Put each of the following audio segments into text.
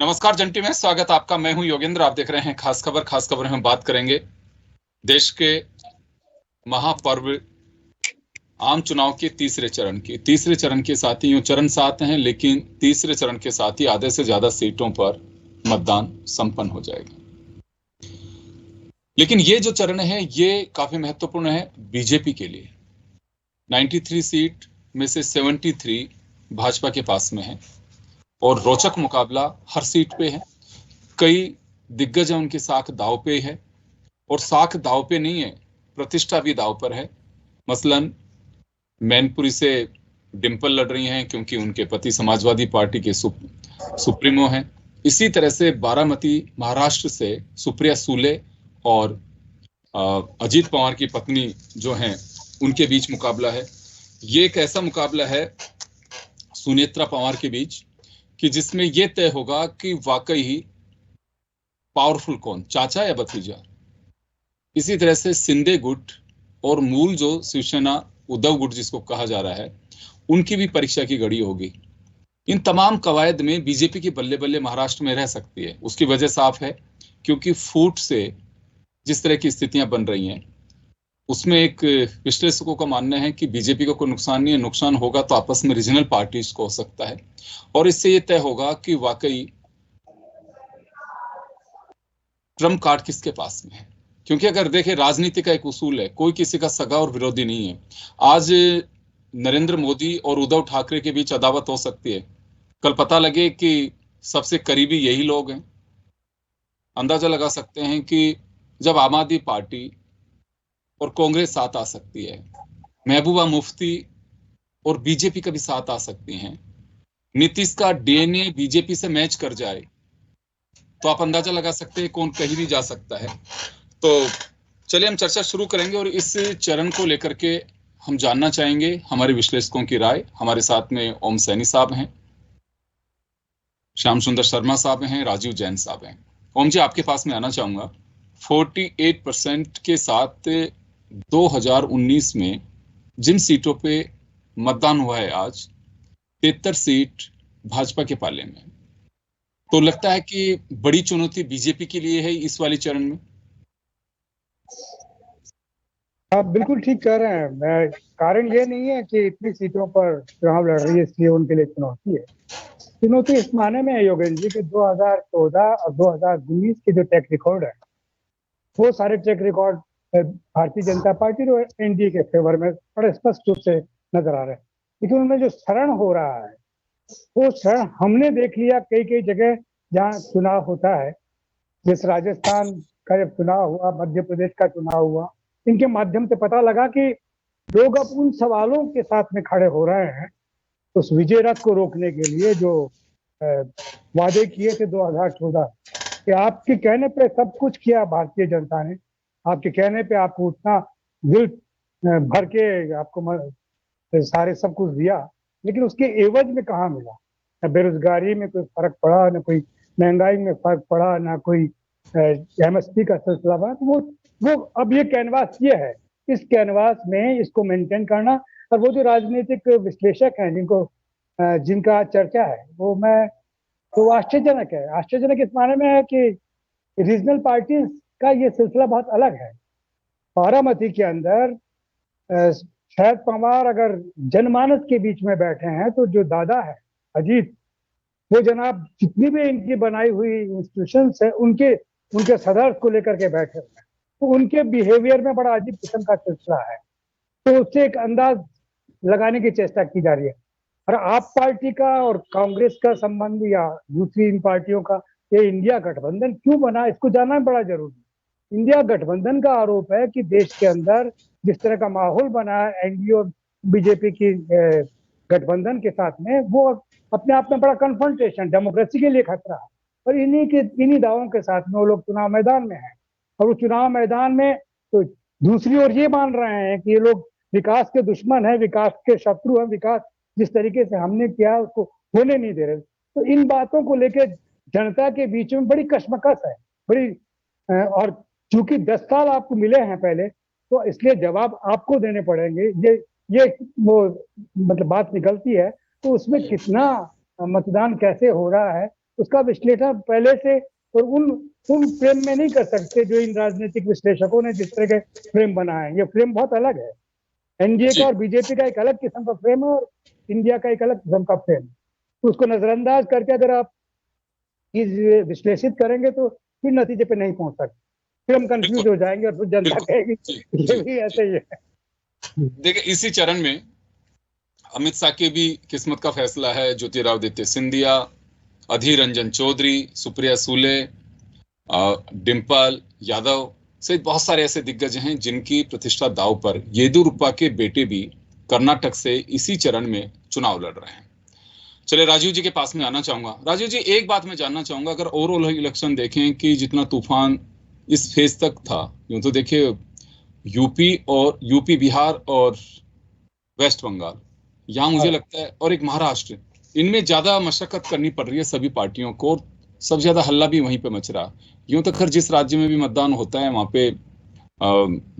नमस्कार जंटी में स्वागत आपका। मैं हूं योगेंद्र। आप देख रहे हैं खास खबर में बात करेंगे देश के महापर्व आम चुनाव के तीसरे चरण के साथ ही यूं चरण 7 हैं, लेकिन तीसरे चरण के साथ ही आधे से ज्यादा सीटों पर मतदान संपन्न हो जाएगा। लेकिन ये जो चरण है ये काफी महत्वपूर्ण है बीजेपी के लिए। 93 सीट में से 73 भाजपा के पास में है और रोचक मुकाबला हर सीट पे है। कई दिग्गज हैं, उनकी साख दांव पे है और साख दांव पे नहीं है, प्रतिष्ठा भी दांव पर है। मसलन मैनपुरी से डिंपल लड़ रही हैं क्योंकि उनके पति समाजवादी पार्टी के सुप्रीमो हैं। इसी तरह से बारामती महाराष्ट्र से सुप्रिया सूले और अजीत पवार की पत्नी जो हैं उनके बीच मुकाबला है। ये एक ऐसा मुकाबला है सुनेत्रा पवार के बीच कि जिसमें यह तय होगा कि वाकई ही पावरफुल कौन, चाचा या भतीजा। इसी तरह से शिंदे गुट और मूल जो शिवसेना उद्धव गुट जिसको कहा जा रहा है, उनकी भी परीक्षा की घड़ी होगी। इन तमाम कवायद में बीजेपी की बल्ले बल्ले महाराष्ट्र में रह सकती है। उसकी वजह साफ है, क्योंकि फूट से जिस तरह की स्थितियां बन रही हैं उसमें एक विश्लेषकों का मानना है कि बीजेपी को कोई नुकसान नहीं है। नुकसान होगा तो आपस में रीजनल पार्टीज को हो सकता है और इससे यह तय होगा कि वाकई ट्रम्प कार्ड किसके पास में है। क्योंकि अगर देखें, राजनीति का एक उसूल है, कोई किसी का सगा और विरोधी नहीं है। आज नरेंद्र मोदी और उद्धव ठाकरे के बीच अदावत हो सकती है, कल पता लगे कि सबसे करीबी यही लोग हैं। अंदाजा लगा सकते हैं कि जब आम आदमी पार्टी और कांग्रेस साथ आ सकती है, महबूबा मुफ्ती और बीजेपी का भी साथ आ सकती हैं, नीतीश का डीएनए बीजेपी से मैच कर जाए तो आप अंदाजा लगा सकते हैं कौन कहीं भी जा सकता है। तो चलिए हम चर्चा शुरू करेंगे और इस चरण को लेकर के हम जानना चाहेंगे हमारे विश्लेषकों की राय। हमारे साथ में ओम सैनी साहब हैं, श्याम सुंदर शर्मा साहब हैं, राजीव जैन साहब हैं। ओम जी, आपके पास में आना चाहूंगा। 48% के साथ 2019 में जिन सीटों पे मतदान हुआ है, आज 73 सीट भाजपा के पाले में, तो लगता है कि बड़ी चुनौती बीजेपी के लिए है इस वाली चरण में। आप बिल्कुल ठीक कह रहे हैं। कारण ये नहीं है कि इतनी सीटों पर चुनाव लड़ रही है इसलिए उनके लिए चुनौती है। चुनौती इस माने में है योगेंद्र जी कि 2014 और 2019 के जो ट्रैक रिकॉर्ड है, वो सारे track record Bharatiya Janata party और एनडीए के फेवर में बड़े स्पष्ट रूप से नजर आ रहे हैं। लेकिन उनमें जो शरण हो रहा है, वो शरण हमने देख लिया कई कई जगह जहाँ चुनाव होता है। जिस राजस्थान का जब चुनाव हुआ, मध्य प्रदेश का चुनाव हुआ, इनके माध्यम से पता लगा कि लोग अब उन सवालों के साथ में खड़े हो रहे हैं उस विजय रथ को रोकने के लिए जो वादे किए थे 2014 कि आपके कहने पे सब कुछ किया भारतीय जनता ने, आपके कहने पे आपको उतना दिल भर के आपको सारे सब कुछ दिया, लेकिन उसके एवज में कहाँ मिला? न बेरोजगारी में कोई फर्क पड़ा, न कोई महंगाई में फर्क पड़ा, ना कोई एमएसपी का सिलसिला बना। तो वो अब ये कैनवास ये है, इस कैनवास में इसको मेंटेन करना। और वो जो राजनीतिक विश्लेषक हैं जिनका चर्चा है, वो आश्चर्यजनक है। आश्चर्यजनक इस माने में है कि रीजनल पार्टीज का ये सिलसिला बहुत अलग है। बारामती के अंदर शरद पवार अगर जनमानस के बीच में बैठे हैं, तो जो दादा है अजीत, वो जनाब जितनी भी इनकी बनाई हुई इंस्टीट्यूशंस है उनके सदर्थ को लेकर के बैठे हुए हैं। तो उनके बिहेवियर में बड़ा अजीब किस्म का सिलसिला है। तो उससे एक अंदाज लगाने की चेष्टा की जा रही है। और आप पार्टी का और कांग्रेस का संबंध या दूसरी इन पार्टियों का ये इंडिया गठबंधन क्यों बना, इसको जानना बड़ा जरूरी है। इंडिया गठबंधन का आरोप है कि देश के अंदर जिस तरह का माहौल बना है एनडीए और बीजेपी की गठबंधन के साथ में, वो अपने आप में बड़ा कन्फ्रंटेशन, डेमोक्रेसी के लिए खतरा है। और इन्हीं दावों के साथ में वो लोग चुनाव मैदान में हैं। और उस चुनाव मैदान में तो दूसरी ओर ये मान रहे हैं कि ये लोग विकास के दुश्मन हैं, विकास के शत्रु हैं, विकास जिस तरीके से हमने किया उसको होने नहीं दे रहे। तो इन बातों को लेकर जनता के बीच में बड़ी कश्मकश है, बड़ी और चूंकि 10 साल आपको मिले हैं पहले, तो इसलिए जवाब आपको देने पड़ेंगे। ये वो मतलब बात निकलती है। तो उसमें कितना मतदान कैसे हो रहा है, उसका विश्लेषण पहले से और उन फ्रेम में नहीं कर सकते जो इन राजनीतिक विश्लेषकों ने जिस तरह के फ्रेम बनाए हैं। ये फ्रेम बहुत अलग है। एनडीए का और बीजेपी का एक अलग किस्म का फ्रेम है और इंडिया का एक अलग किस्म का फ्रेम। तो उसको नजरअंदाज करके अगर आप चीज विश्लेषित करेंगे तो फिर नतीजे पे नहीं पहुंच सकते, फिर हम कंफ्यूज हो जाएंगे और फिर जनता कहेगी ये भी ऐसे ही है। देखिए, इसी चरण में अमित शाह की भी किस्मत का फैसला है। ज्योतिरादित्य सिंधिया, अधीर रंजन चौधरी, सुप्रिया सूले, डिम्पल यादव सहित बहुत सारे ऐसे दिग्गज हैं जिनकी प्रतिष्ठा दांव पर। येदियुरप्पा के बेटे भी कर्नाटक से इसी चरण में चुनाव लड़ रहे हैं। चले राजीव जी के पास में आना चाहूंगा। राजीव जी, एक बात मैं जानना चाहूंगा, अगर ओवरऑल इलेक्शन देखें कि जितना तूफान इस फेज तक था, यूं तो देखिए यूपी बिहार और वेस्ट बंगाल, यहाँ मुझे लगता है, और एक महाराष्ट्र, इनमें ज्यादा मशक्कत करनी पड़ रही है सभी पार्टियों को। सबसे ज्यादा हल्ला भी वहीं पे मच रहा। यूं तो खैर जिस राज्य में भी मतदान होता है वहां पे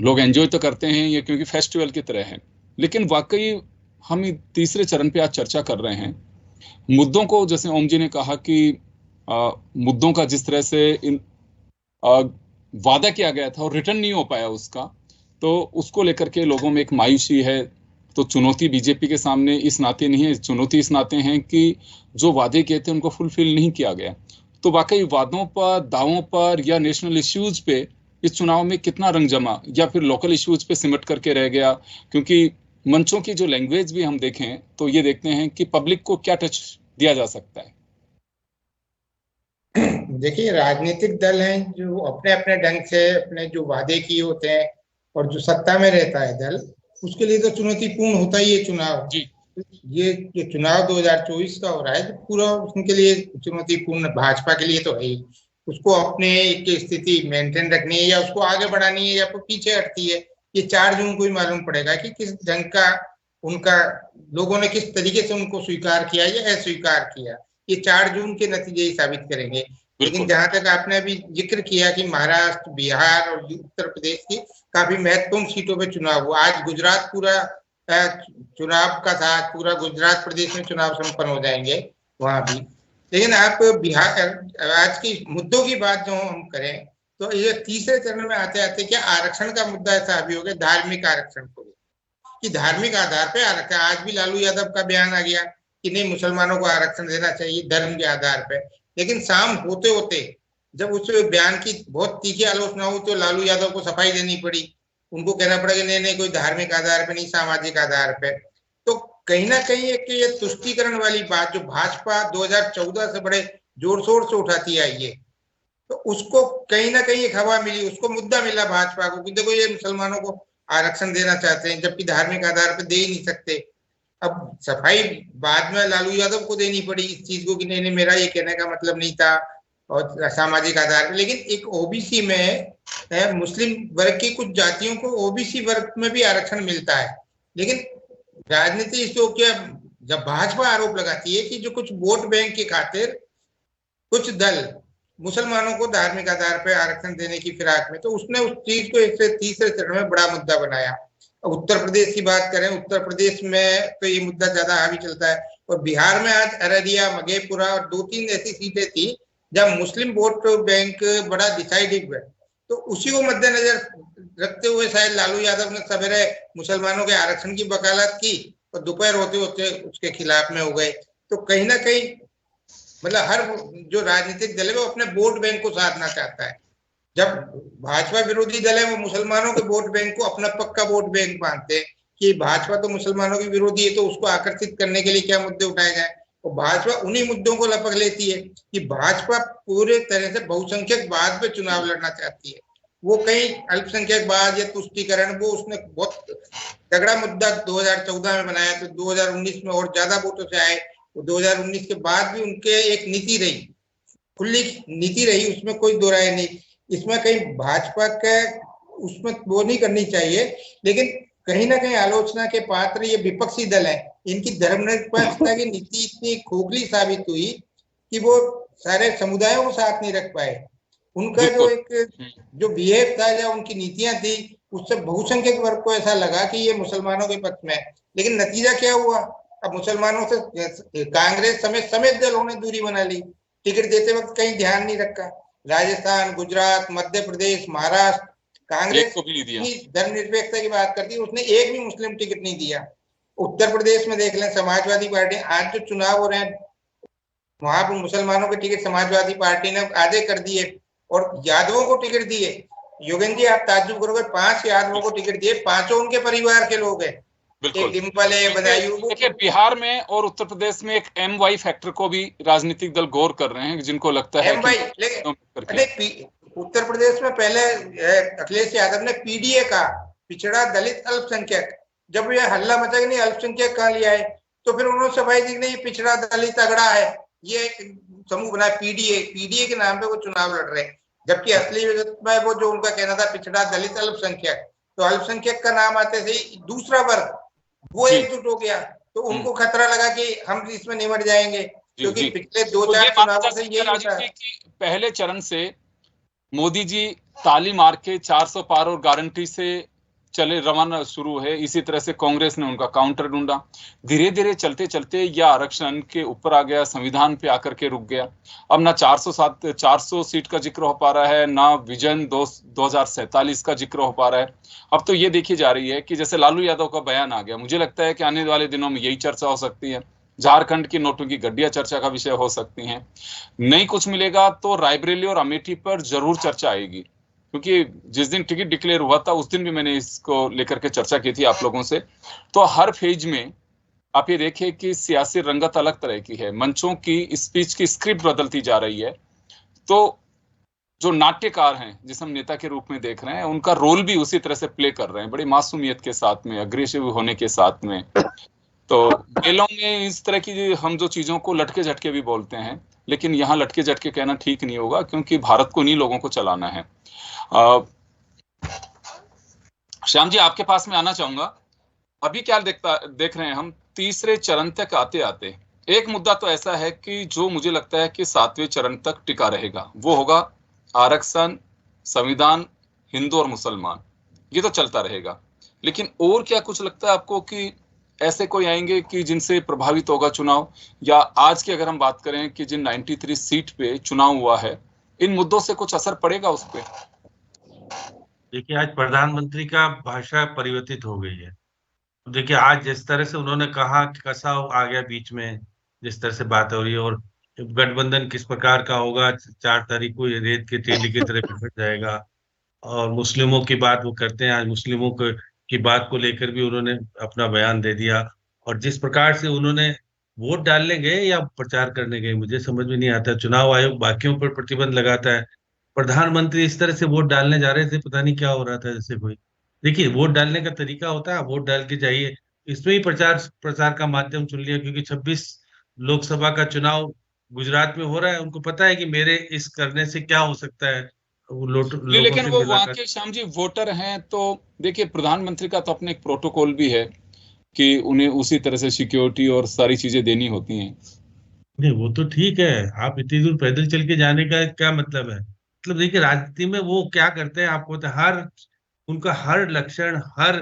लोग एंजॉय तो करते हैं ये, क्योंकि फेस्टिवल की तरह है। लेकिन वाकई हम तीसरे चरण पे आज चर्चा कर रहे हैं मुद्दों को, जैसे ओम जी ने कहा कि मुद्दों का जिस तरह से वादा किया गया था और रिटर्न नहीं हो पाया उसका, तो उसको लेकर के लोगों में एक मायूसी है। तो चुनौती बीजेपी के सामने इस नाते नहीं है, चुनौती इस नाते हैं कि जो वादे किए थे उनको फुलफिल नहीं किया गया। तो वाकई वादों पर, दावों पर या नेशनल इश्यूज पे इस चुनाव में कितना रंग जमा, या फिर लोकल इश्यूज पे सिमट करके रह गया? क्योंकि मंचों की जो लैंग्वेज भी हम देखें तो ये देखते हैं कि पब्लिक को क्या टच दिया जा सकता है। देखिए, राजनीतिक दल हैं जो अपने अपने ढंग से अपने जो वादे किए होते हैं, और जो सत्ता में रहता है दल, उसके लिए तो चुनौतीपूर्ण होता ही है चुनाव। ये जो चुनाव 2024 का हो रहा है, तो पूरा उनके लिए चुनौतीपूर्ण भाजपा के लिए तो है ही। उसको अपने एक स्थिति मेंटेन रखनी है, या उसको आगे बढ़ानी है, या पीछे हटती है, ये 4 जून को ही मालूम पड़ेगा कि किस ढंग का उनका लोगों ने किस तरीके से उनको स्वीकार किया या अस्वीकार किया। ये 4 जून के नतीजे ही साबित करेंगे। लेकिन जहां तक आपने अभी जिक्र किया कि महाराष्ट्र, बिहार और उत्तर प्रदेश की काफी महत्वपूर्ण सीटों पे चुनाव हुआ, आज गुजरात पूरा चुनाव का था, पूरा गुजरात प्रदेश में चुनाव संपन्न हो जाएंगे वहां भी। लेकिन आप बिहार, आज की मुद्दों की बात जो हम करें तो ये तीसरे चरण में आते आते क्या आरक्षण का मुद्दा ऐसा अभी हो गया, धार्मिक आरक्षण को, कि धार्मिक आधार पे आरक्षण। आज भी लालू यादव का बयान आ गया कि नहीं, मुसलमानों को आरक्षण देना चाहिए धर्म के आधार पे। लेकिन शाम होते होते जब उस बयान की बहुत तीखी आलोचना हुई तो लालू यादव को सफाई देनी पड़ी, उनको कहना पड़ा कि नहीं नहीं, कोई धार्मिक आधार पे नहीं, सामाजिक आधार पे। तो कहीं ना कहीं एक ये तुष्टीकरण वाली बात जो भाजपा 2014 से बड़े जोर शोर से उठाती आई है, तो उसको कहीं ना कहीं एक हवा मिली, उसको मुद्दा मिला भाजपा को कि देखो ये मुसलमानों को आरक्षण देना चाहते हैं, जबकि धार्मिक आधार पर दे ही नहीं सकते। अब सफाई बाद में लालू यादव को देनी पड़ी इस चीज को कि नहीं नहीं, मेरा ये कहने का मतलब नहीं था, और सामाजिक आधार पर। लेकिन एक ओबीसी में मुस्लिम वर्ग की कुछ जातियों को ओबीसी वर्ग में भी आरक्षण मिलता है। लेकिन राजनीति इसको क्या, जब भाजपा आरोप लगाती है कि जो कुछ वोट बैंक की खातिर कुछ दल मुसलमानों को धार्मिक आधार पर आरक्षण देने की फिराक में, तो उसने उस चीज को एक तीसरे चरण में बड़ा मुद्दा बनाया। उत्तर प्रदेश की बात करें, उत्तर प्रदेश में तो ये मुद्दा ज्यादा हावी चलता है, और बिहार में आज अररिया, मधेपुरा और 2-3 ऐसी सीटें थी जब मुस्लिम वोट बैंक बड़ा डिसाइडिव है। तो उसी को मद्देनजर रखते हुए शायद लालू यादव ने सवेरे मुसलमानों के आरक्षण की वकालत की और दोपहर होते होते उसके खिलाफ में हो गए। तो कहीं ना कहीं मतलब हर जो राजनीतिक दल है वो अपने वोट बैंक को साधना चाहता है। जब भाजपा विरोधी दल है वो मुसलमानों के वोट बैंक को अपना पक्का वोट बैंक मानते हैं कि भाजपा तो मुसलमानों की विरोधी है, तो उसको आकर्षित करने के लिए क्या मुद्दे उठाए जाए। और भाजपा उन्हीं मुद्दों को लपक लेती है कि भाजपा पूरे तरह से बहुसंख्यकवाद पे चुनाव लड़ना चाहती है। वो कहीं अल्पसंख्यकवाद या तुष्टीकरण, वो उसने बहुत तगड़ा मुद्दा 2014 में बनाया, तो 2019 में और ज्यादा वोटों से आए। 2019 के बाद भी उनके एक नीति रही, खुली नीति रही, उसमें कोई दो राय नहीं। इसमें कहीं भाजपा का उसमें वो नहीं करनी चाहिए, लेकिन कहीं ना कहीं आलोचना के पात्र ये विपक्षी दल है। इनकी धर्मनिरपेक्षता की नीति इतनी खोखली साबित हुई कि वो सारे समुदायों को साथ नहीं रख पाए। उनका जो एक जो बिहेव था या उनकी नीतियां थी, उससे बहुसंख्यक वर्ग को ऐसा लगा कि ये मुसलमानों के पक्ष में है। लेकिन नतीजा क्या हुआ, अब मुसलमानों से कांग्रेस समेत दलों ने दूरी बना ली। टिकट देते वक्त कहीं ध्यान नहीं रखा। राजस्थान, गुजरात, मध्य प्रदेश, महाराष्ट्र, कांग्रेस को भी नहीं दिया। धर्मनिरपेक्षता की बात करती है, उसने एक भी मुस्लिम टिकट नहीं दिया। उत्तर प्रदेश में देख लें, समाजवादी पार्टी, आज जो चुनाव हो रहे हैं वहां पर मुसलमानों के टिकट समाजवादी पार्टी ने आधे कर दिए और यादवों को टिकट दिए। योगेंद्र जी, आप ताज्जुब करोगे, 5 यादवों को टिकट दिए, 5 उनके परिवार के लोग हैं। एक डिम्पल है, बदायूं। देखिए, बिहार में और उत्तर प्रदेश में एक MY फैक्टर को भी राजनीतिक दल गौर कर रहे हैं, जिनको लगता है लेकिन उत्तर प्रदेश में पहले अखिलेश यादव ने PDA का, पिछड़ा दलित अल्पसंख्यक, जब ये हल्ला मचा कि नहीं अल्पसंख्यक कहाँ लिया है, तो फिर उन्होंने सफाई दी नहीं, पिछड़ा दलित अगड़ा है, ये समूह बना PDA के नाम पे वो चुनाव लड़ रहे हैं, जबकि असली में वो जो उनका कहना था पिछड़ा दलित अल्पसंख्यक, तो अल्पसंख्यक का नाम आते थे दूसरा वर्ग वो एकजुट हो गया, तो उनको खतरा लगा कि हम इसमें निमट जाएंगे, क्योंकि पिछले 2-4 चुनावों से यही होता है। पहले चरण से मोदी जी ताली मार के 400 पार और गारंटी से चले रवाना शुरू है। इसी तरह से कांग्रेस ने उनका काउंटर ढूंढा, धीरे धीरे चलते चलते यह आरक्षण के ऊपर आ गया, संविधान पे आकर के रुक गया। अब ना 400 सीट का जिक्र हो पा रहा है, ना विजन 2047 का जिक्र हो पा रहा है। अब तो ये देखी जा रही है कि जैसे लालू यादव का बयान आ गया, मुझे लगता है कि आने वाले दिनों में यही चर्चा हो सकती है। झारखंड की नोटों की गड्डियां चर्चा का विषय हो सकती हैं। नहीं कुछ मिलेगा तो रायबरेली और अमेठी पर जरूर चर्चा आएगी, क्योंकि जिस दिन टिकट डिक्लेयर हुआ था उस दिन भी मैंने इसको लेकर के चर्चा की थी आप लोगों से। तो हर फेज में आप ये देखिए कि सियासी रंगत अलग तरह की है, मंचों की स्पीच की स्क्रिप्ट बदलती जा रही है। तो जो नाट्यकार हैं, जिस हम नेता के रूप में देख रहे हैं, उनका रोल भी उसी तरह से प्ले कर रहे हैं, बड़ी मासूमियत के साथ में, अग्रेसिव होने के साथ में। तो मेलों में इस तरह की हम जो चीजों को लटके झटके भी बोलते हैं, लेकिन यहाँ लटके झटके कहना ठीक नहीं होगा, क्योंकि भारत को इन्हीं लोगों को चलाना है। श्याम जी, आपके पास में आना चाहूंगा। अभी क्या देख रहे हैं हम, तीसरे चरण तक आते आते एक मुद्दा तो ऐसा है कि जो मुझे लगता है कि 7वें चरण तक टिका रहेगा, वो होगा आरक्षण, संविधान, हिंदू और मुसलमान। ये तो चलता रहेगा, लेकिन और क्या कुछ लगता है आपको कि ऐसे कोई आएंगे कि जिनसे प्रभावित होगा चुनाव? या आज की अगर हम बात करें कि जिन 93 सीट पे चुनाव हुआ है, इन मुद्दों से कुछ असर पड़ेगा उस पे? देखिए, आज प्रधानमंत्री का भाषा परिवर्तित हो गई है। देखिए, आज जिस तरह से उन्होंने कहा कि कसा आ गया बीच में, जिस तरह से बात हो रही है, और गठबंधन किस प्रकार का होगा, 4 तारीख को ये रेत के तेली की तरह बिखर जाएगा। और मुस्लिमों की बात वो करते हैं, आज मुस्लिमों की बात को लेकर भी उन्होंने अपना बयान दे दिया। और जिस प्रकार से उन्होंने वोट डालने गए या प्रचार करने गए, मुझे समझ में नहीं आता। चुनाव आयोग बाकियों पर प्रतिबंध लगाता है, प्रधानमंत्री इस तरह से वोट डालने जा रहे थे, पता नहीं क्या हो रहा था जैसे कोई। देखिए, वोट डालने का तरीका होता है, वोट डाल के जाइए। इसमें ही प्रचार का माध्यम चुन लिया, क्योंकि 26 लोकसभा का चुनाव गुजरात में हो रहा है। उनको पता है कि मेरे इस करने से क्या हो सकता है, लेकिन वो वहाँ के श्याम जी वोटर हैं, तो देखिए प्रधानमंत्री का तो अपने एक प्रोटोकॉल भी है कि उन्हें उसी तरह से सिक्योरिटी और सारी चीजें देनी होती हैं। नहीं, वो तो ठीक है, आप इतनी दूर पैदल चल के जाने का क्या मतलब है? मतलब देखिए, राजनीति में वो क्या करते हैं आपको तो उनका हर लक्षण, हर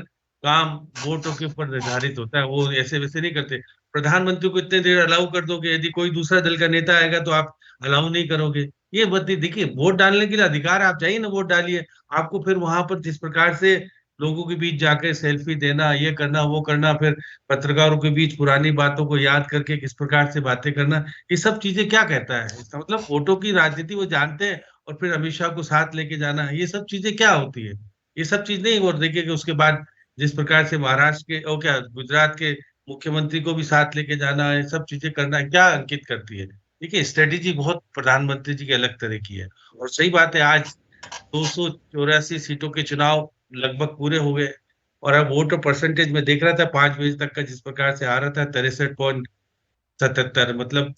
काम वोटों के ऊपर निर्धारित होता है। वो ऐसे वैसे नहीं करते। प्रधानमंत्री को इतने देर अलाउ कर दोगे, यदि कोई दूसरा दल का नेता आएगा तो आप अलाउ नहीं करोगे। ये बात देखिए, वोट डालने के लिए अधिकार, आप चाहिए ना, वोट डालिए। आपको फिर वहां पर जिस प्रकार से लोगों के बीच जाकर सेल्फी देना, ये करना वो करना, फिर पत्रकारों के बीच पुरानी बातों को याद करके किस प्रकार से बातें करना, ये सब चीजें क्या कहता है? इसका मतलब वोटों की राजनीति वो जानते हैं। और फिर अमित शाह को साथ लेके जाना, ये सब चीजें क्या होती है? ये सब चीज नहीं। और देखिए कि उसके बाद जिस प्रकार से महाराष्ट्र के और क्या गुजरात के मुख्यमंत्री को भी साथ लेके जाना है, सब चीजें करना है, क्या अंकित करती है? देखिए, स्ट्रेटेजी बहुत प्रधानमंत्री जी की अलग तरह की है। और सही बात है, आज 284 सीटों के चुनाव लगभग पूरे हो गए। और अब वोटर परसेंटेज में देख रहा था 5 बजे तक का, जिस प्रकार से आ रहा था 63.77, मतलब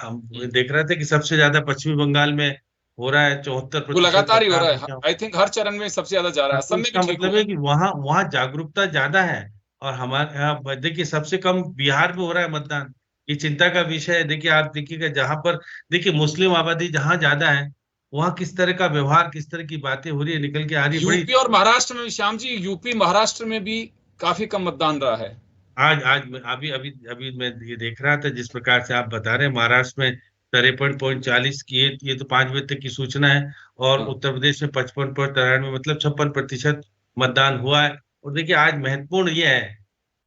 हम देख रहे थे कि सबसे ज्यादा पश्चिमी बंगाल में हो रहा है, 74%। लगातार ही हो रहा है, आई थिंक हर चरण में सबसे ज्यादा जा रहा है। इसका मतलब है कि वहाँ जागरूकता ज्यादा है। और हमारे देखिए, सबसे कम बिहार में हो रहा है मतदान। ये चिंता का विषय है। देखिए, आप देखिएगा, जहां पर देखिए मुस्लिम आबादी जहां ज्यादा है, वहाँ किस तरह का व्यवहार, किस तरह की बातें हो रही है, निकल के आ रही है। यूपी और महाराष्ट्र में श्याम जी, यूपी महाराष्ट्र में भी काफी कम मतदान रहा है। आज अभी मैं ये देख रहा था, जिस प्रकार से आप बता रहे हैं, महाराष्ट्र में 53.40 की, ये तो 5 बजे तक की सूचना है। और उत्तर प्रदेश में 55.93, मतलब 56% मतदान हुआ है। और देखिए आज महत्वपूर्ण ये है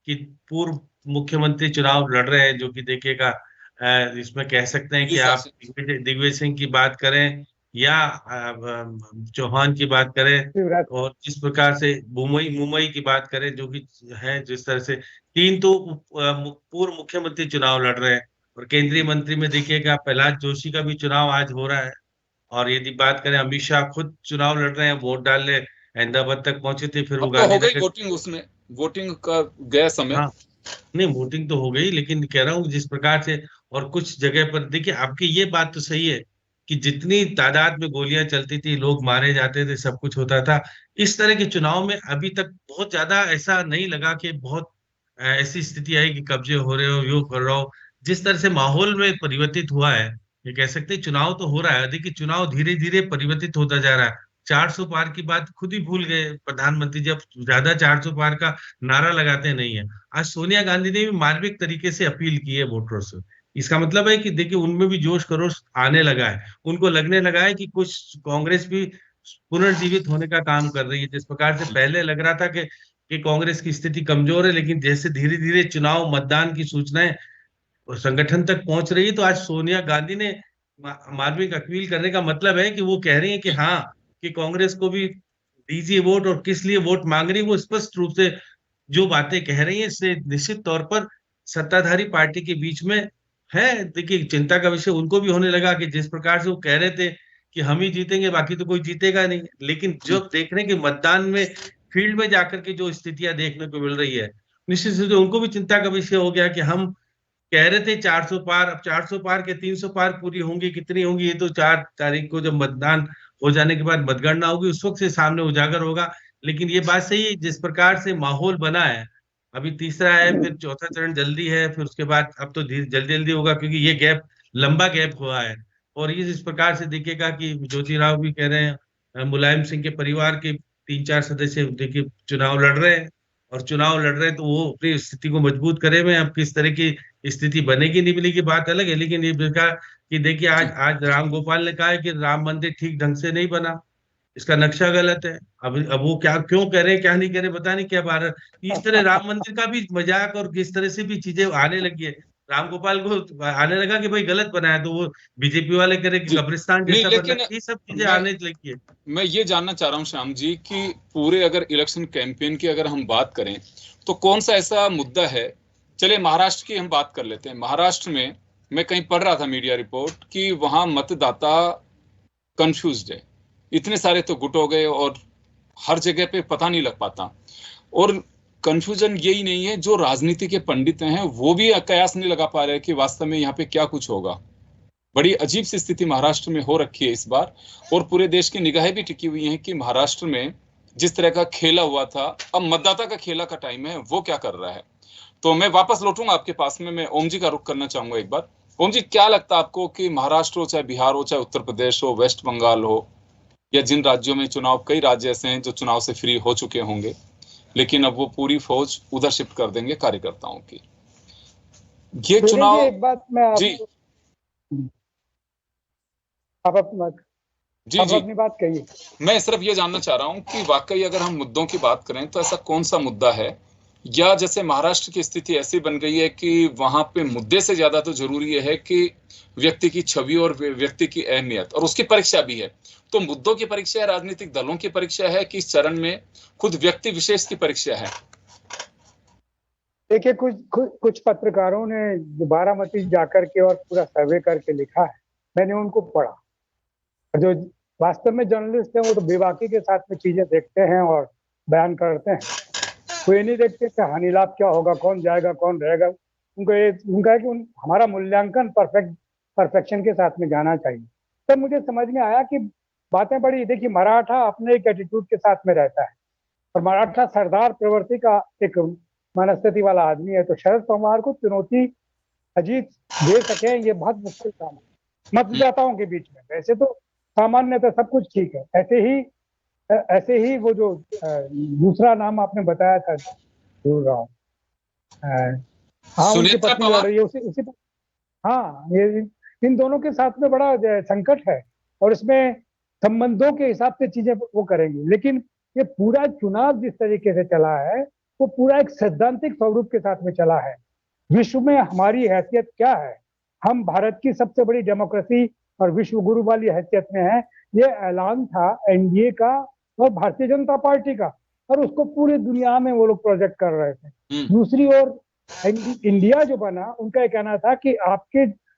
कि पूर्व मुख्यमंत्री चुनाव लड़ रहे हैं, जो कि देखिएगा इसमें कह सकते हैं कि आप दिग्विजय सिंह की बात करें या चौहान की बात करें, और जिस प्रकार से मुंबई की बात करें, जो कि है जिस तरह से 3 तो पूर्व मुख्यमंत्री चुनाव लड़ रहे हैं। और केंद्रीय मंत्री में देखिएगा प्रहलाद जोशी का भी चुनाव आज हो रहा है। और यदि बात करें, अमित शाह खुद चुनाव लड़ रहे हैं, वोट डालने अहमदाबाद तक पहुंचे थे, फिर वो गांधीनगर वोटिंग, उसमें वोटिंग का गया समय। हाँ, नहीं वोटिंग तो हो गई, लेकिन कह रहा हूँ जिस प्रकार से, और कुछ जगह पर देखिए आपकी ये बात तो सही है कि जितनी तादाद में गोलियां चलती थी, लोग मारे जाते थे, सब कुछ होता था, इस तरह के चुनाव में अभी तक बहुत ज्यादा ऐसा नहीं लगा कि बहुत ऐसी स्थिति आई कि कब्जे हो रहे हो, यो कर रहा हो। जिस तरह से माहौल में परिवर्तित हुआ है, ये कह सकते हैं चुनाव तो हो रहा है, देखिए चुनाव धीरे धीरे परिवर्तित होता जा रहा है। 400 पार की बात खुद ही भूल गए प्रधानमंत्री, जब ज्यादा 400 पार का नारा लगाते नहीं है। आज सोनिया गांधी ने भी मार्मिक तरीके से अपील की है वोटरों से। इसका मतलब है कि देखिए उनमें भी जोश खरोश आने लगा है, उनको लगने लगा है कि कुछ कांग्रेस भी पुनर्जीवित होने का काम कर रही है। जिस प्रकार से पहले लग रहा था कि कांग्रेस की स्थिति कमजोर है, लेकिन जैसे धीरे धीरे चुनाव मतदान की सूचनाएं संगठन तक पहुंच रही है, तो आज सोनिया गांधी ने मार्मिक अपील करने का मतलब है कि वो कह रही है कि हाँ, कि कांग्रेस को भी दीजिए वोट, और किस लिए वोट मांग रही है वो स्पष्ट रूप से जो बातें कह रही है, इससे निश्चित तौर पर सत्ताधारी पार्टी के बीच में है देखिए चिंता का विषय उनको भी होने लगा कि जिस प्रकार से वो कह रहे थे कि हम ही जीतेंगे, बाकी तो कोई जीतेगा नहीं, लेकिन जब देख रहे हैं कि मतदान में फील्ड में जाकर के जो स्थितियां देखने को मिल रही है, निश्चित रूप से उनको भी चिंता का विषय हो गया कि हम कह रहे थे 400 पार, अब 400 पार के 300 पार पूरी होंगी, कितनी होंगी, ये तो 4 तारीख को जब मतदान हो जाने के बाद मतगणना होगी, उस वक्त से सामने उजागर होगा। लेकिन ये बात सही है, जिस प्रकार से माहौल बना है, अभी तीसरा है, फिर चौथा चरण जल्दी है, फिर उसके बाद अब तो जल्दी जल्दी होगा, क्योंकि ये गैप लंबा गैप हुआ है। और ये जिस प्रकार से देखिएगा कि ज्योतिराव भी कह रहे हैं, मुलायम सिंह के परिवार के 3-4 सदस्य देखिए चुनाव लड़ रहे हैं, और चुनाव लड़ रहे हैं तो वो अपनी स्थिति को मजबूत करे में, अब किस तरह की स्थिति बनेगी नहीं बनेगी बात अलग है। लेकिन ये देखा कि देखिए आज आज राम गोपाल ने कहा है कि राम मंदिर ठीक ढंग से नहीं बना, इसका नक्शा गलत है। अब वो क्या क्यों कह रहे हैं, क्या नहीं कह रहे, पता नहीं क्या भारत इस तरह राम मंदिर का भी मजाक और किस तरह से भी चीजें आने लगी है। राम गोपाल को आने लगा कि भाई गलत बनाया, तो वो बीजेपी वाले कह रहे कि कब्रिस्तान जैसा बना, ये सब चीजें आने लगी है। मैं ये जानना चाह रहा हूँ श्याम जी कि पूरे अगर इलेक्शन कैंपेन की अगर हम बात करें तो कौन सा ऐसा मुद्दा है, चलिए महाराष्ट्र की हम बात कर लेते हैं। महाराष्ट्र में मैं कहीं पढ़ रहा था मीडिया रिपोर्ट कि वहां मतदाता कंफ्यूज्ड है, इतने सारे तो गुट हो गए और हर जगह पे पता नहीं लग पाता। और कंफ्यूजन यही नहीं है, जो राजनीति के पंडित हैं वो भी कयास नहीं लगा पा रहे कि वास्तव में यहाँ पे क्या कुछ होगा। बड़ी अजीब सी स्थिति महाराष्ट्र में हो रखी है इस बार, और पूरे देश की निगाहें भी टिकी हुई हैं कि महाराष्ट्र में जिस तरह का खेला हुआ था, अब मतदाता का खेला का टाइम है, वो क्या कर रहा है। तो मैं वापस लौटूंगा आपके पास में, मैं ओम जी का रुख करना चाहूंगा एक बार। ओम जी, क्या लगता है आपको कि महाराष्ट्र हो, चाहे बिहार हो, चाहे उत्तर प्रदेश हो, वेस्ट बंगाल हो, या जिन राज्यों में चुनाव, कई राज्य ऐसे हैं जो चुनाव से फ्री हो चुके होंगे, लेकिन अब वो पूरी फौज उधर शिफ्ट कर देंगे कार्यकर्ताओं की, ये चुनाव। एक बात मैं जी आप अपनी बात कहिए। मैं सिर्फ ये जानना चाह रहा हूं कि वाकई अगर हम मुद्दों की बात करें तो ऐसा कौन सा मुद्दा है, या जैसे महाराष्ट्र की स्थिति ऐसी बन गई है कि वहां पे मुद्दे से ज्यादा तो जरूरी है कि व्यक्ति की छवि और व्यक्ति की अहमियत, और उसकी परीक्षा भी है। तो मुद्दों की परीक्षा है, राजनीतिक दलों की परीक्षा है, कि इस चरण में खुद व्यक्ति विशेष की परीक्षा है? देखिए, कुछ पत्रकारों ने बारामती जाकर के और पूरा सर्वे करके लिखा है, मैंने उनको पढ़ा। जो वास्तव में जर्नलिस्ट हैं वो तो बेबाकी के साथ में चीजें देखते हैं और बयान करते हैं, वो ये नहीं देखते कि हानि लाभ क्या होगा, कौन जाएगा कौन रहेगा। उनका है कि हमारा मूल्यांकन परफेक्शन के साथ में जाना चाहिए। तब मुझे समझ में आया कि बातें बड़ी, देखिए मराठा अपने एक एटीट्यूड के साथ में रहता है, और मराठा सरदार प्रवृत्ति का एक मनस्थिति वाला आदमी है, तो शरद पवार को चुनौती अजीत दे सके ये बहुत मुश्किल काम है मतदाताओं के बीच में। वैसे तो सामान्यतः सब कुछ ठीक है, ऐसे ही वो जो दूसरा नाम आपने बताया था, भूल रहा हूँ, हाँ उनकी पत्नी लड़ रही है उसी हाँ, ये इन दोनों के साथ में बड़ा संकट है और इसमें संबंधों के हिसाब से चीजें वो करेंगी। लेकिन ये पूरा चुनाव जिस तरीके से चला है वो पूरा एक सैद्धांतिक स्वरूप के साथ में चला है। विश्व में हमारी हैसियत क्या है, हम भारत की सबसे बड़ी डेमोक्रेसी और विश्व गुरु वाली हैसियत में है, ये ऐलान था एनडीए का और भारतीय जनता पार्टी का, और उसको पूरी दुनिया में वो लोग प्रोजेक्ट कर रहे थे। दूसरी ओर इंडिया जो बना, उनका ये कहना था कि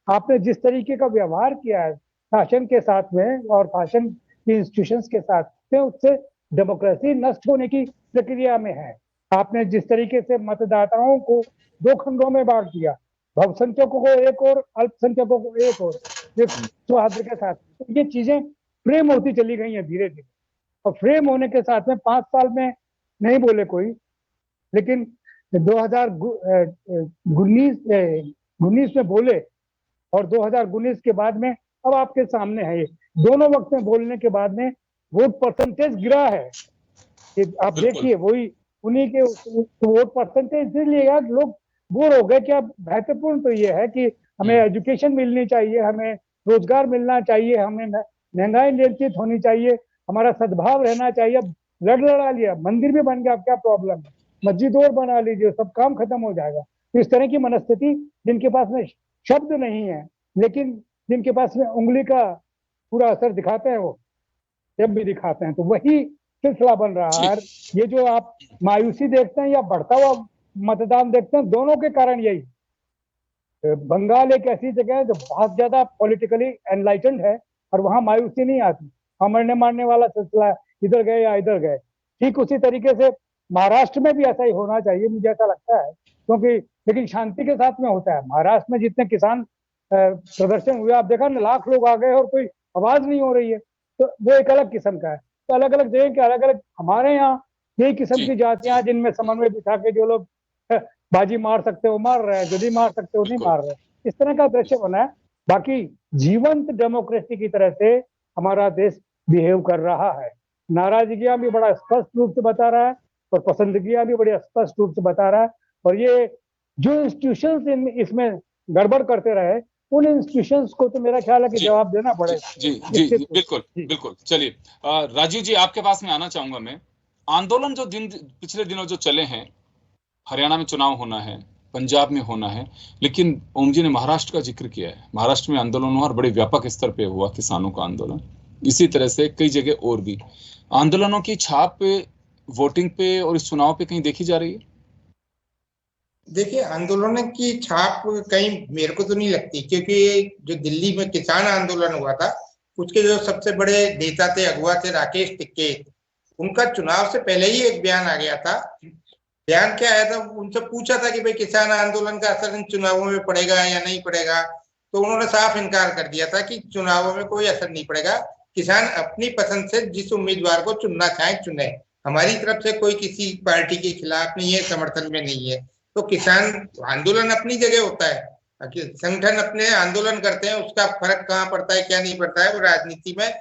आपने जिस तरीके का व्यवहार किया है शासन के साथ में और शासन की इंस्टीट्यूशंस के साथ में, उससे डेमोक्रेसी नष्ट होने की प्रक्रिया में है। आपने जिस तरीके से मतदाताओं को दो खंडों में बांट दिया, बहुसंख्यकों को एक और अल्पसंख्यकों को एक और, सौहार्द के साथ, तो ये चीजें फ्रेम होती चली गई हैं धीरे धीरे। और फ्रेम होने के साथ में 5 साल में नहीं बोले कोई, लेकिन 2019 में बोले और 2019 के बाद में अब आपके सामने है। ये दोनों वक्त में बोलने के बाद में वोट परसेंटेज गिरा है। आप देखिए वही उन्हीं के वोट परसेंटेज इसलिए लोग बोर हो गए कि अब महत्वपूर्ण तो ये है कि हमें एजुकेशन मिलनी चाहिए, हमें रोजगार मिलना चाहिए, हमें महंगाई नियंत्रित होनी चाहिए, हमारा सद्भाव रहना चाहिए। लड़ा लिया, मंदिर भी बन गया, अब क्या प्रॉब्लम है, मस्जिद और बना लीजिए, सब काम खत्म हो जाएगा। तो इस तरह की मनस्थिति, जिनके पास में शब्द नहीं है लेकिन जिनके पास में उंगली का पूरा असर दिखाते हैं, वो जब भी दिखाते हैं तो वही सिलसिला बन रहा है। ये जो आप मायूसी देखते हैं या बढ़ता हुआ मतदान देखते हैं, दोनों के कारण यही। बंगाल एक ऐसी जगह है जो बहुत ज्यादा पॉलिटिकली एनलाइटेंड है और वहां मायूसी नहीं आती, मरने मारने वाला सिलसिला इधर गए या इधर गए। ठीक उसी तरीके से महाराष्ट्र में भी ऐसा ही होना चाहिए, मुझे ऐसा लगता है, क्योंकि लेकिन शांति के साथ में होता है। महाराष्ट्र में जितने किसान प्रदर्शन हुए, आप देखा ना, लाख लोग आ गए और कोई आवाज नहीं हो रही है, तो वो एक अलग किस्म का है। तो अलग अलग जगह के अलग अलग, हमारे यहाँ यही किस्म की जातियां जिनमें समन्वय बिठा के जो लोग बाजी मार सकते हो मार रहे हैं, जो नहीं मार सकते हो नहीं मार रहे, इस तरह का दृश्य बना है। बाकी जीवंत डेमोक्रेसी की तरह से हमारा देश बिहेव कर रहा है। नाराजगियां भी बड़ा स्पष्ट रूप से बता रहा है और पसंदगियां भी बड़ी स्पष्ट रूप से बता रहा है। और ये जो इंस्टीट्यूशंस इसमें गड़बड़ करते रहे, उन इंस्टीट्यूशंस को तो मेरा ख्याल है कि जवाब देना पड़ेगा। जी बिल्कुल बिल्कुल। चलिए राजीव जी, आपके पास में आना चाहूंगा मैं। आंदोलन जो पिछले दिनों जो चले हैं, हरियाणा में चुनाव होना है, पंजाब में होना है, लेकिन ओम जी ने महाराष्ट्र का जिक्र किया है। महाराष्ट्र में आंदोलन हुआ और बड़े व्यापक स्तर पे हुआ, किसानों का आंदोलन। इसी तरह से कई जगह और भी आंदोलनों की छाप पे, वोटिंग पे और इस चुनाव पे कहीं देखी जा रही है? देखिए, आंदोलन की छाप कहीं मेरे को तो नहीं लगती, क्योंकि जो दिल्ली में किसान आंदोलन हुआ था, उसके जो सबसे बड़े नेता थे, अगुवा थे राकेश टिकैत, उनका चुनाव से पहले ही एक बयान आ गया था। बयान क्या आया था, उनसे पूछा था कि भाई किसान आंदोलन का असर इन चुनावों में पड़ेगा या नहीं पड़ेगा, तो उन्होंने साफ इनकार कर दिया था कि चुनावों में कोई असर नहीं पड़ेगा, किसान अपनी पसंद से जिस उम्मीदवार को चुनना चाहे चुने, हमारी तरफ से कोई किसी पार्टी के खिलाफ नहीं है, समर्थन में नहीं है। तो किसान आंदोलन अपनी जगह होता है, संगठन अपने आंदोलन करते हैं, उसका फर्क कहाँ पड़ता है क्या नहीं पड़ता है वो राजनीति में।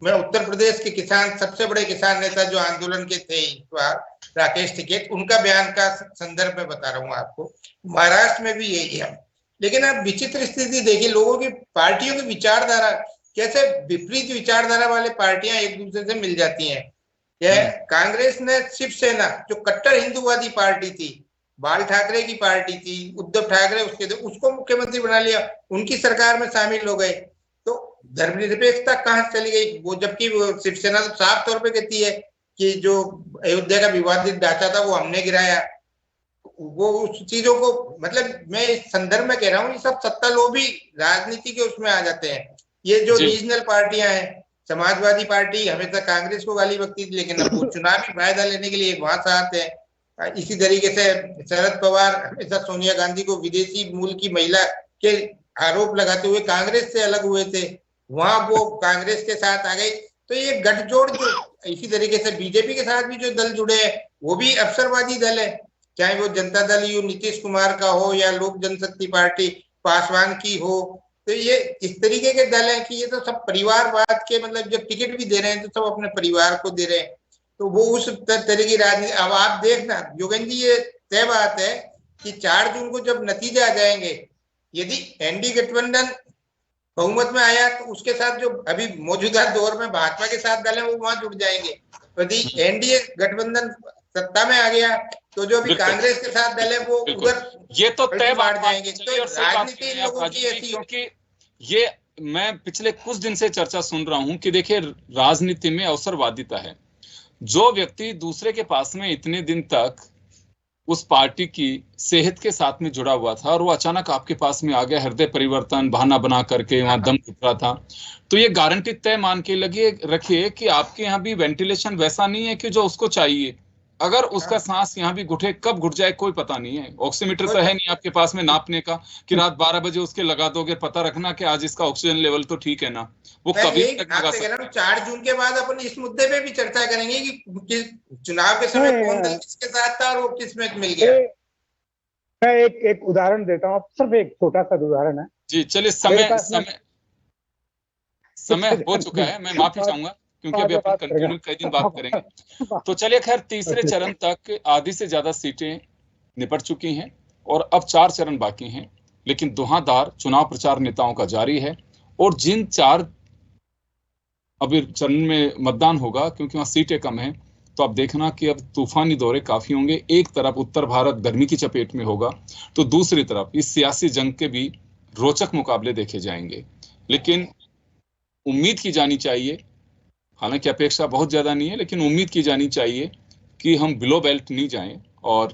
मैं उत्तर प्रदेश के किसान, सबसे बड़े किसान नेता जो आंदोलन के थे इस बार, राकेश टिकैत, उनका बयान का संदर्भ में बता रहा हूँ आपको। महाराष्ट्र में भी यही है। लेकिन आप विचित्र स्थिति देखिए, लोगों की, पार्टियों की विचारधारा, कैसे विपरीत विचारधारा वाले पार्टियां एक दूसरे से मिल जाती हैं। यह कांग्रेस ने शिवसेना, जो कट्टर हिंदूवादी पार्टी थी, बाल ठाकरे की पार्टी थी, उद्धव ठाकरे उसके थे, उसको मुख्यमंत्री बना लिया, उनकी सरकार में शामिल हो गए। तो धर्मनिरपेक्षता कहाँ चली गई वो? जबकि शिवसेना तो साफ तौर पे कहती है कि जो अयोध्या का विवादित ढांचा था वो हमने गिराया। वो उस चीजों को, मतलब मैं इस संदर्भ में कह रहा हूँ, ये सब सत्ता लोभी राजनीति के उसमें आ जाते हैं। ये जो रीजनल पार्टियां हैं, समाजवादी पार्टी हमेशा कांग्रेस को गाली बकती थी, लेकिन अब वो चुनावी फायदा लेने के लिए वहां से आते हैं। इसी तरीके से शरद पवार हमेशा सोनिया गांधी को विदेशी मूल की महिला के आरोप लगाते हुए कांग्रेस से अलग हुए थे, वहां वो कांग्रेस के साथ आ गई। तो ये गठजोड़, जो इसी तरीके से बीजेपी के साथ भी जो दल जुड़े हैं वो भी अवसरवादी दल है, चाहे वो जनता दल यू नीतीश कुमार का हो या लोक जनशक्ति पार्टी पासवान की हो। तो ये इस तरीके के दल हैं कि ये तो सब परिवारवाद के, मतलब जब टिकट भी दे रहे हैं तो सब अपने परिवार को दे रहे हैं। तो वो उस तरह की राजनीति। अब आप देखना योगेंद्र जी, ये तय बात है कि 4 जून को जब नतीजे आ जाएंगे, यदि एनडीए गठबंधन बहुमत में आया तो उसके साथ जो अभी मौजूदा दौर में भाजपा के साथ दल है वो वहां जुड़ जाएंगे। यदि एनडीए गठबंधन सत्ता में आ गया तो जो भी कांग्रेस के साथ दल है वो उधर ये तो तय बांट जाएंगे। तो राजनीति इन लोगों की ऐसी, क्योंकि ये मैं पिछले कुछ दिन से चर्चा सुन रहा हूं कि देखिए राजनीति में अवसरवादिता है। जो व्यक्ति दूसरे के पास में इतने दिन तक उस पार्टी की सेहत के साथ में जुड़ा हुआ था और वो अचानक आपके पास में आ गया, हृदय परिवर्तन बहाना बना करके वहां दम घुट रहा था, तो ये गारंटी तय मान के लगे रखिए कि आपके यहाँ भी वेंटिलेशन वैसा नहीं है कि जो उसको चाहिए। अगर उसका सांस यहाँ भी घुटे, कब घुट जाए कोई पता नहीं है। ऑक्सीमीटर तो है नहीं आपके पास में नापने का कि रात 12 बजे उसके लगा दोगे, पता रखना कि आज इसका ऑक्सीजन लेवल तो ठीक है ना, वो कभी तक लगा सकता है। 4 जून के बाद अपन इस मुद्दे पे भी चर्चा करेंगे कि चुनाव के समय कौन दल किसके साथ था और वो किस में मिल गया। मैं एक उदाहरण देता हूँ, सिर्फ एक छोटा सा उदाहरण है जी। चलिए समय हो चुका है, मैं माफी चाहूंगा क्योंकि अभी अपन कंटिन्यू कई दिन बात करेंगे। तो चलिए खैर, तीसरे चरण तक आधी से ज्यादा सीटें निपट चुकी हैं और अब 4 चरण बाकी हैं, लेकिन धुआंधार चुनाव प्रचार नेताओं का जारी है। और जिन 4 अभी चरण में मतदान होगा, क्योंकि वहां सीटें कम हैं, तो आप देखना कि अब तूफानी दौरे काफी होंगे। एक तरफ उत्तर भारत गर्मी की चपेट में होगा, तो दूसरी तरफ इस सियासी जंग के भी रोचक मुकाबले देखे जाएंगे। लेकिन उम्मीद की जानी चाहिए, हालांकि अपेक्षा बहुत ज्यादा नहीं है, लेकिन उम्मीद की जानी चाहिए कि हम बिलो बेल्ट नहीं जाएं और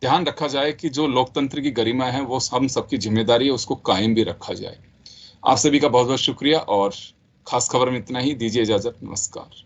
ध्यान रखा जाए कि जो लोकतंत्र की गरिमा है वो हम सबकी जिम्मेदारी है, उसको कायम भी रखा जाए। आप सभी का बहुत बहुत शुक्रिया और खास खबर में इतना ही। दीजिए इजाजत, नमस्कार।